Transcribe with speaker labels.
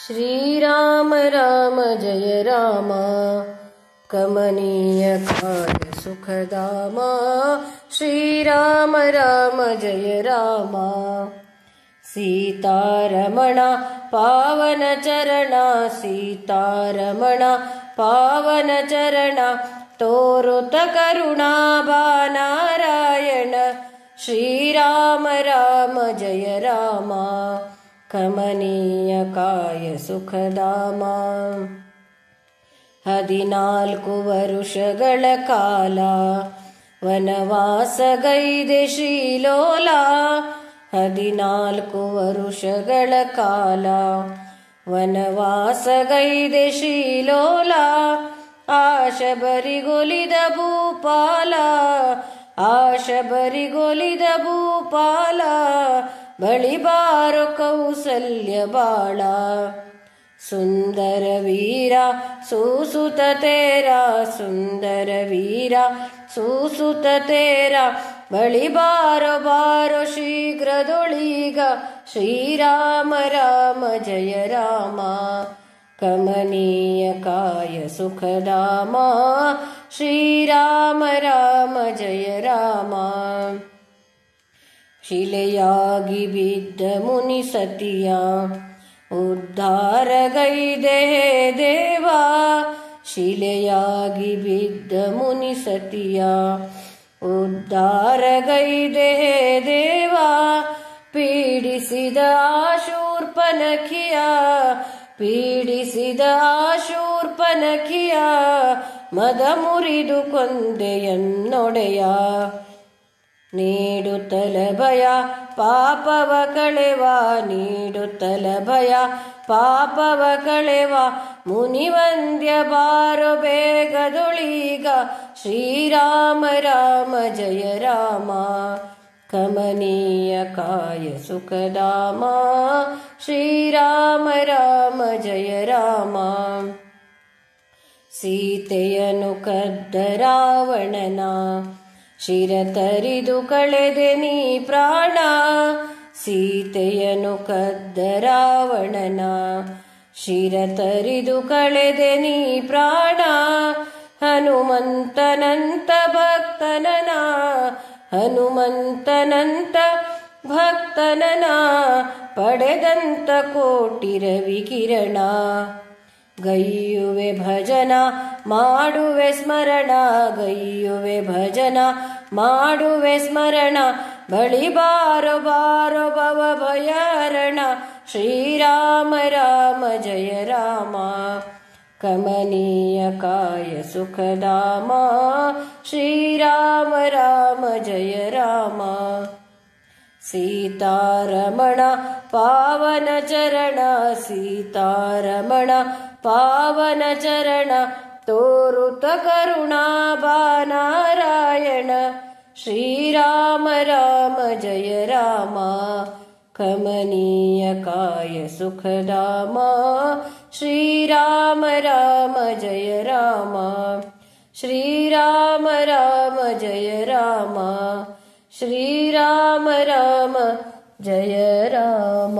Speaker 1: श्रीराम राम जय राम कमनीय कार्य सुखदामा। श्रीराम राम जय राम सीतारमण पावन चरण। सीतारमण पावन चरण तोरुत करुणा बानारायण। श्रीराम राम जय राम कमनीय काय सुखदामा। 14 ವರುಷಗಳ ಕಾಲ ವನವಾಸಗೈದೆ ಶ್ರೀಲೋಲ। 14 ವರುಷಗಳ ಕಾಲ ವನವಾಸಗೈದೆ ಶ್ರೀಲೋಲ। ಆಶಬರಿಗೊಲಿದ ಭೂಪಾಲ ಆಶಬರಿಗೊಲಿದ ಭೂಪಾಲ। ಬಳಿ ಬಾರೋ ಕೌಸಲ್ಯ ಬಾಳ। ಸುಂದರ ವೀರ ಸುಸುತ ತೇರ ಸುಂದರ ವೀರ ಸುಸುತ ತೇರ। ಬಳಿ ಬಾರೋ ಬಾರೋ ಶೀಘ್ರದೊಳೀಗ। ಶ್ರೀರಾಮ ರಾಮ ಜಯ ರಾಮ ಕಮನೀಯ ಕಾಯ ಸುಖಧಾಮ। ಶ್ರೀರಾಮ ರಾಮ ಜಯ ರಾಮ ಶಿಲೆಯಾಗಿ ಬಿದ್ದ ಮುನಿ ಸತಿಯ ಉದ್ಧಾರಗೈದೆ ಹೇ ದೇವಾ। ಶಿಲೆಯಾಗಿ ಬಿದ್ದ ಮುನಿ ಸತಿಯ ಉದ್ಧಾರಗೈದೆ ಹೇ ದೇವಾ। ಪೀಡಿಸಿದ ಶೂರ್ಪನಖಿಯ ಪೀಡಿಸಿದ ಶೂರ್ಪನಖಿಯ ಮದ ಮುರಿದು ಕೊಂದೆಯನ್ನೊಡೆಯ। ನೀಡುತ್ತಲ ಭಯ ಪಾಪವ ಕಳೆವ ನೀಡುತ್ತಲ ಭಯ ಪಾಪವ ಕಳೆವ। ಮುನಿವಂದ್ಯ ಬಾರೋ ಬೇಗದೊಳೀಗ। ಶ್ರೀರಾಮ ರಾಮ ಜಯ ರಾಮ ಕಮನೀಯ ಕಾಯ ಸುಖಧಾಮ। ಶ್ರೀರಾಮ ರಾಮ ಜಯ ರಾಮ ಸೀತೆಯನು ಕದ್ದ ರಾವಣನ ಶಿರತರಿದು ಕಳೆದೆ ನೀ ಪ್ರಾಣ। ಸೀತೆಯನು ಕದ್ದ ರಾವಣನ ಶಿರತರಿದು ಕಳೆದೆ ನೀ ಪ್ರಾಣ। ಹನುಮಂತನಂತ ಭಕ್ತನನ ಹನುಮಂತನಂತ ಭಕ್ತನನ ಪಡೆದಂತ ಕೋಟಿ ರವಿ ಕಿರಣ। ಗೈಯುವೆ ಭಜನ ಮಾಡುವೆ ಸ್ಮರಣ ಗೈಯುವೆ ಭಜನ ಮಾಡುವೆ ಸ್ಮರಣ। ಬಳಿ ಬಾರೋ ಬಾರೋ ಭವ ಭಯಾರಣ। ಶ್ರೀರಾಮ ರಾಮ ಜಯ ರಾಮ ಕಮನೀಯ ಕಾಯ ಸುಖಧಾಮ। ಶ್ರೀರಾಮ ರಾಮ ಜಯ ರಾಮ सीतारमण पावन चरण। सीतारमण पावन चरण तोरुत करुणा बानारायण। श्रीराम राम जय राम कमनीय काय सुखधाम। श्रीराम राम जय राम श्रीराम राम जय राम श्रीराम राम जय राम।